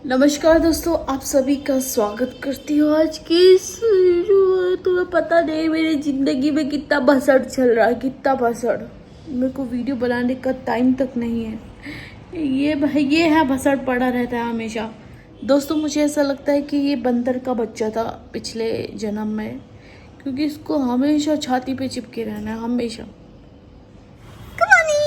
नमस्कार दोस्तों, आप सभी का स्वागत करती हूँ आज की इस वीडियो में। तुम्हें पता नहीं मेरी ज़िंदगी में कितना बसड़ चल रहा है, कितना बसड़। मेरे को वीडियो बनाने का टाइम तक नहीं है। ये है बसड़ पड़ा रहता है हमेशा। दोस्तों मुझे ऐसा लगता है कि ये बंदर का बच्चा था पिछले जन्म में, क्योंकि इसको हमेशा छाती पे चिपके रहना है, हमेशा। गुलु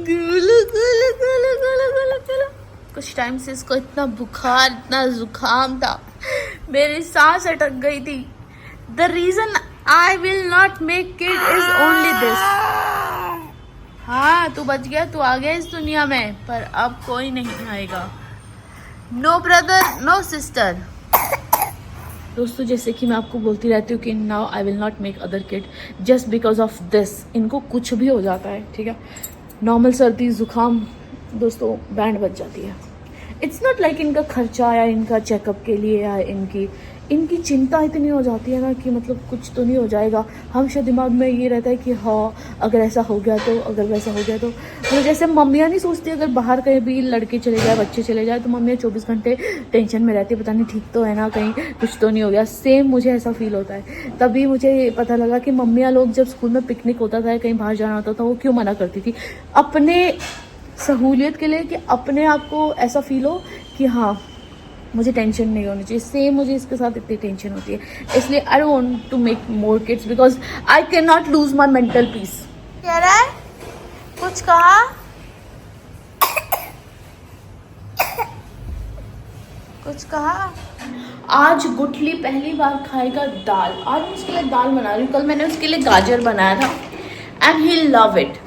गुलु गुलु गुलु गुलु गुलु। कुछ टाइम से इसको इतना बुखार, इतना जुकाम था, मेरी सांस अटक गई थी। The reason I will not make kid is only this. हाँ, तू बच गया, तू आ गया इस दुनिया में, पर अब कोई नहीं आएगा। No brother, no sister. दोस्तों जैसे कि मैं आपको बोलती रहती हूँ कि now I will not make other kid just because of this. इनको कुछ भी हो जाता है, ठीक है, नॉर्मल सर्दी जुकाम, दोस्तों बैंड बज जाती है। इट्स नॉट लाइक इनका खर्चा या इनका चेकअप के लिए या इनकी चिंता इतनी हो जाती है ना कि मतलब कुछ तो नहीं हो जाएगा। हमेशा दिमाग में ये रहता है कि हाँ अगर ऐसा हो गया तो, अगर वैसा हो गया तो। मतलब जैसे मम्मियाँ नहीं सोचती अगर बाहर कहीं भी लड़के चले जाए, बच्चे चले जाए, तो मम्मियाँ 24 घंटे टेंशन में रहती है, पता नहीं ठीक तो है ना, कहीं कुछ तो नहीं हो गया। सेम मुझे ऐसा फील होता है। तभी मुझे पता लगा कि मम्मियाँ लोग जब स्कूल में पिकनिक होता था, कहीं बाहर जाना होता था, वो क्यों मना करती थी अपने सहूलियत के लिए, कि अपने आप को ऐसा फील हो कि हाँ मुझे टेंशन नहीं होनी चाहिए। सेम मुझे इसके साथ इतनी टेंशन होती है, इसलिए I don't want to make more kids because I can not lose my mental peace. कह रहा है कुछ कहा? कुछ कहा? आज गुठली पहली बार खाएगा दाल। आज मैं उसके लिए दाल बना रही हूँ, कल मैंने उसके लिए गाजर बनाया था एंड ही लव इट।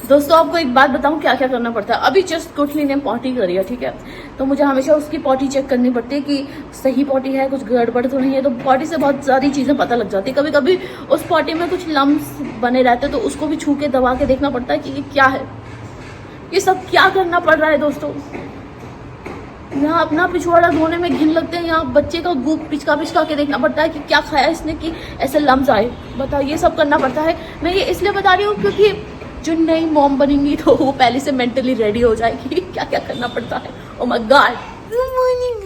दोस्तों आपको एक बात बताऊं क्या क्या करना पड़ता है। अभी जस्ट गुठली ने पॉटी करी है, ठीक है, तो मुझे हमेशा उसकी पॉटी चेक करनी पड़ती है कि सही पॉटी है, कुछ गड़बड़ तो नहीं है। तो पॉटी से बहुत सारी चीज़ें पता लग जाती है। कभी कभी उस पॉटी में कुछ लम्स बने रहते हैं, तो उसको भी छू के दबा के देखना पड़ता है कि ये क्या है। ये सब क्या करना पड़ रहा है दोस्तों। यहाँ अपना पिछवाड़ा धोने में घिन लगते हैं, यहाँ बच्चे का गुप पिचका पिचका के देखना पड़ता है कि क्या खाया इसने कि ऐसे लम्स आए। बताओ, ये सब करना पड़ता है। मैं ये इसलिए बता रही हूँ क्योंकि जो नई मॉम बनेंगी तो वो पहले से मेंटली रेडी हो जाएगी क्या क्या करना पड़ता है। Oh my God. Good morning.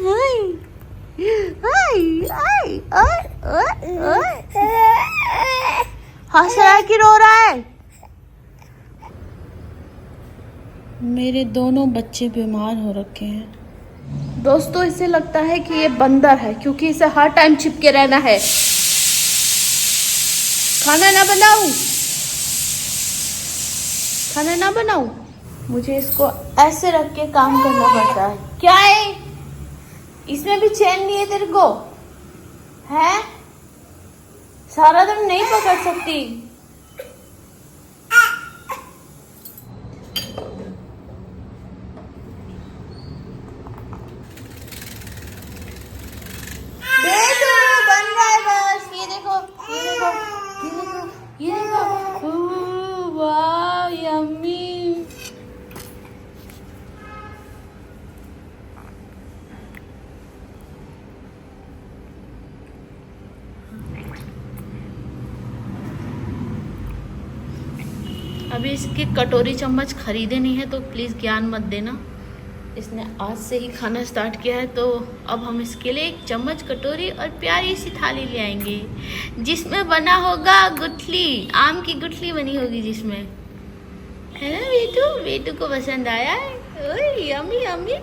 हंस रहा है कि रो रहा है? मेरे दोनों बच्चे बीमार हो रखे हैं। दोस्तों इसे लगता है कि ये बंदर है क्योंकि इसे हर टाइम चिपके रहना है। खाना ना बनाऊं, खाना ना बनाऊं, मुझे इसको ऐसे रख के काम करना पड़ता है। क्या है इसमें भी चैन नहीं है तेरे को? है सारा दिन नहीं पकड़ सकती। बन रहा है बस। ये देखो, ये देखो, ये देखो, ये देखो। वाह यम्मी। अभी इसके कटोरी चम्मच खरीदे नहीं है तो प्लीज़ ज्ञान मत देना। इसने आज से ही खाना स्टार्ट किया है, तो अब हम इसके लिए एक चम्मच, कटोरी और प्यारी सी थाली ले आएंगे जिसमें बना होगा गुठली, आम की गुठली बनी होगी जिसमें, है ना बेटू? बेटू को पसंद आया है। ओए यम्मी यम्मी।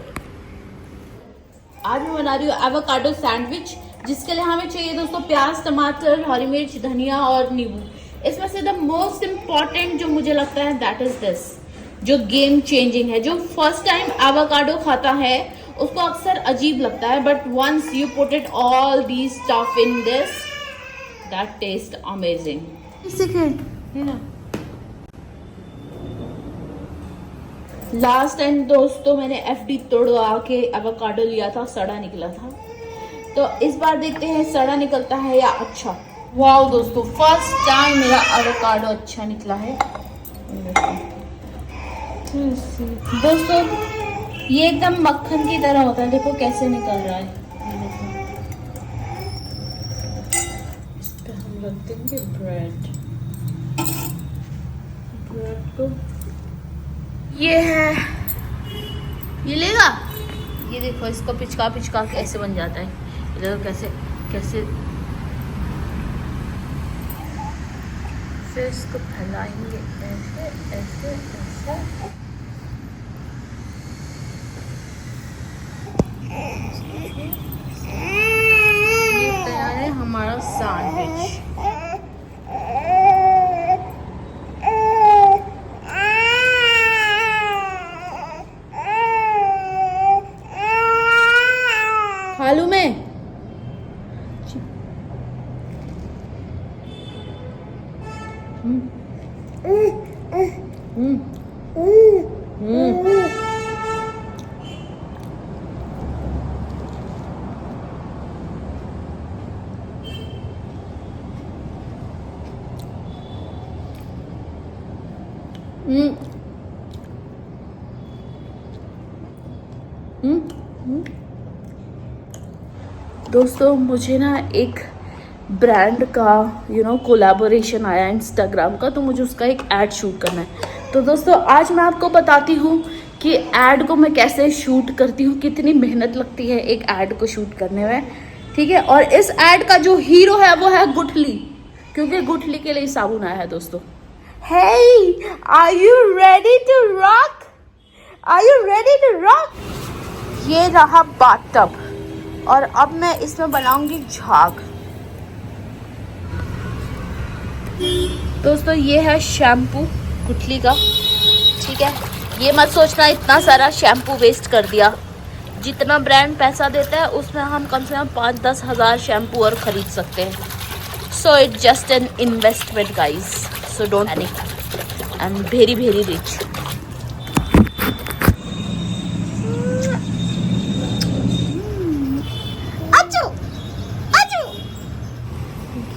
आज मैं बना रही हूँ एवोकाडो सैंडविच, जिसके लिए हमें चाहिए दोस्तों प्याज, टमाटर, हरी मिर्च, धनिया और नींबू। इसमें से द मोस्ट इम्पॉर्टेंट जो मुझे लगता है दैट इज दिस, जो गेम चेंजिंग है। जो फर्स्ट टाइम एवोकाडो खाता है उसको अक्सर अजीब लगता है, but once you put it all the stuff in this, that taste amazing. Last time दोस्तों मैंने एफडी तोड़वा के एवोकाडो लिया था, सड़ा निकला था। तो इस बार देखते हैं सड़ा निकलता है या अच्छा। वाओ दोस्तों, फर्स्ट टाइम मेरा एवोकाडो अच्छा निकला है। दोस्तों ये एकदम मक्खन की तरह होता है, देखो कैसे निकल रहा है। इस पे हम रख देंगे ब्रेड को। ये है, ये लेगा ये देखो इसको पिचका पिचका के ऐसे बन जाता है। ये देखो कैसे कैसे। फिर इसको फैलाएंगे ऐसे ऐसे ऐसे। ये तैयार है हमारा सैंडविच। खा लूं मैं? दोस्तों मुझे ना एक ब्रांड का कोलैबोरेशन आया इंस्टाग्राम का, तो मुझे उसका एक ऐड शूट करना है। तो दोस्तों आज मैं आपको बताती हूँ कि ऐड को मैं कैसे शूट करती हूँ, कितनी मेहनत लगती है एक ऐड को शूट करने में, ठीक है। और इस ऐड का जो हीरो है वो है गुठली, क्योंकि गुठली के लिए साबुन आया है दोस्तों। Hey, are you ready to rock? Are you ready to rock? ये रहा बाथटब और अब मैं इसमें बनाऊंगी झाग। दोस्तों ये है शैम्पू गुठली का, ठीक है। ये मत सोचना इतना सारा शैम्पू वेस्ट कर दिया। जितना ब्रांड पैसा देता है उसमें हम कम से कम 5-10 हज़ार शैम्पू और ख़रीद सकते हैं। So it's just an investment guys, so don't panic. I am very very rich.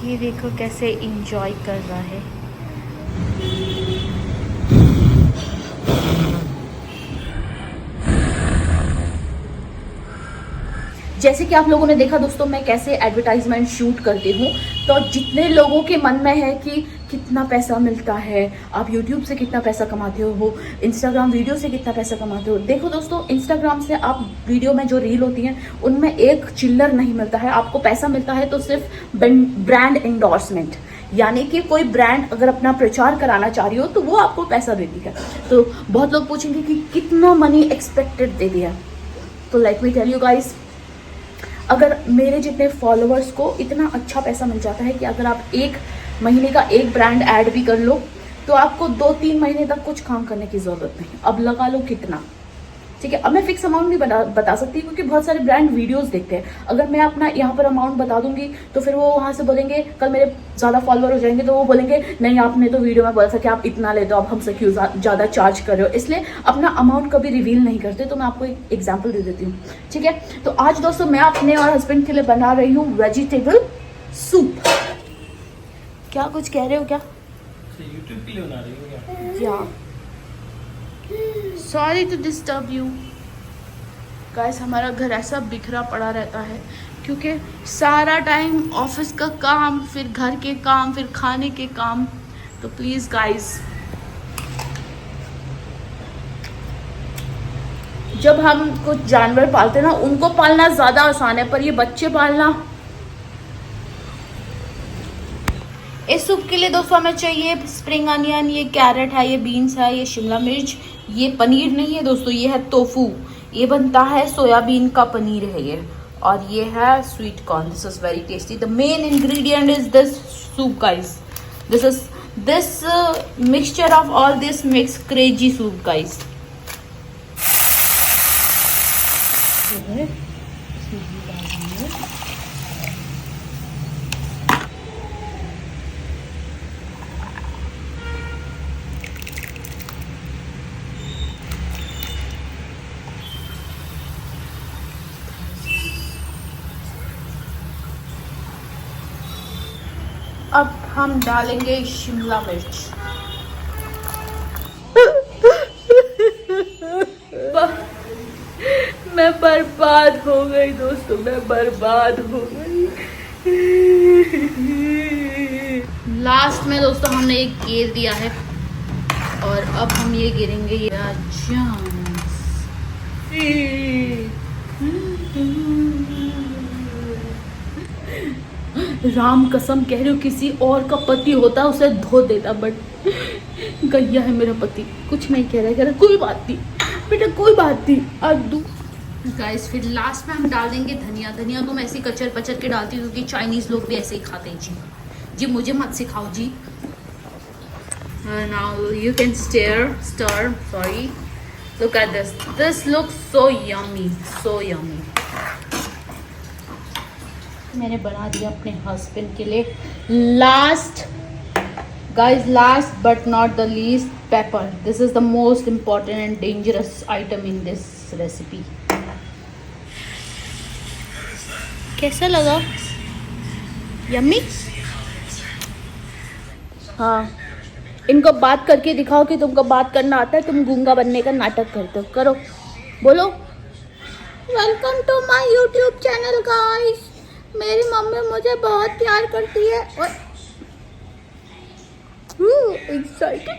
ये देखो कैसे एंजॉय कर रहा है। जैसे कि आप लोगों ने देखा दोस्तों मैं कैसे एडवर्टाइजमेंट शूट करती हूँ, तो जितने लोगों के मन में है कि कितना पैसा मिलता है, आप यूट्यूब से कितना पैसा कमाते हो, इंस्टाग्राम वीडियो से कितना पैसा कमाते हो। देखो दोस्तों इंस्टाग्राम से आप वीडियो में जो रील होती हैं उनमें एक चिल्लर नहीं मिलता है आपको। पैसा मिलता है तो सिर्फ ब्रांड एंडोर्समेंट, यानी कि कोई ब्रांड अगर अपना प्रचार कराना चाह रही हो तो वो आपको पैसा देती है। तो बहुत लोग पूछेंगे कि कितना मनी एक्सपेक्टेड दे दिया, तो let me tell you guys, अगर मेरे जितने फॉलोअर्स को इतना अच्छा पैसा मिल जाता है कि अगर आप एक महीने का एक ब्रांड ऐड भी कर लो तो आपको 2-3 महीने तक कुछ काम करने की ज़रूरत नहीं। अब लगा लो कितना, ठीक है। अब मैं फिक्स अमाउंट नहीं बता सकती क्योंकि बहुत सारे ब्रांड वीडियोस देखते हैं। अगर मैं अपना यहाँ पर अमाउंट बता दूंगी तो फिर वो वहाँ से बोलेंगे, कल मेरे ज़्यादा फॉलोअर हो जाएंगे तो वो बोलेंगे नहीं आपने तो वीडियो में बोला था कि आप इतना ले दो, अब हमसे क्यों ज़्यादा चार्ज कर रहे हो। इसलिए अपना अमाउंट कभी रिवील नहीं करते। तो मैं आपको एक एग्जाम्पल दे देती हूँ, ठीक है। तो आज दोस्तों मैं अपने और हस्बैंड के लिए बना रही हूँ वेजिटेबल सूप। क्या कुछ कह रहे हो क्या? यूट्यूब के लिए बना रही हो क्या? Sorry to disturb you guys. हमारा घर ऐसा बिखरा पड़ा रहता है क्योंकि सारा टाइम ऑफिस का काम, फिर घर के काम, फिर खाने के काम। तो प्लीज़ गाइस, जब हम कुछ जानवर पालते हैं ना, उनको पालना ज़्यादा आसान है, पर ये बच्चे पालना। इस सूप के लिए दोस्तों हमें चाहिए स्प्रिंग अनियन, ये कैरेट है, ये बीन्स है, ये शिमला मिर्च, ये पनीर नहीं है दोस्तों, ये है टोफू, ये बनता है सोयाबीन का पनीर है ये, और ये है sweet corn. This is very tasty. The main ingredient is this soup guys. This mixture of all this makes crazy soup guys. अब हम डालेंगे शिमला मिर्च। मैं बर्बाद हो गई दोस्तों, मैं बर्बाद हो गई। लास्ट में दोस्तों हमने एक गिर दिया है और अब हम ये गिरेंगे। राम कसम कह रही हूँ, किसी और का पति होता उसे धो देता, बट गैया है मेरा पति, कुछ नहीं कह रहा कोई बात नहीं बेटा, कोई बात नहीं। अब गाइस फिर लास्ट में हम डाल देंगे धनिया। धनिया को मैं ऐसे कचर पचर के डालती हूँ क्योंकि चाइनीज लोग भी ऐसे ही खाते हैं जी। जी मुझे मत सिखाओ जी। Now you can stir, sorry, look at this looks so yummy, so yummy। मैंने बना दिया अपने हस्बैंड के लिए last but not the least, pepper. This is the most important and dangerous item in this recipe। कैसा लगा? Yummy? हाँ, इनको बात करके दिखाओ कि तुमको बात करना आता है, तुम गूंगा बनने का नाटक करते हो। करो, बोलो। Welcome to my YouTube channel guys. मेरी मम्मी मुझे बहुत प्यार करती है और excited।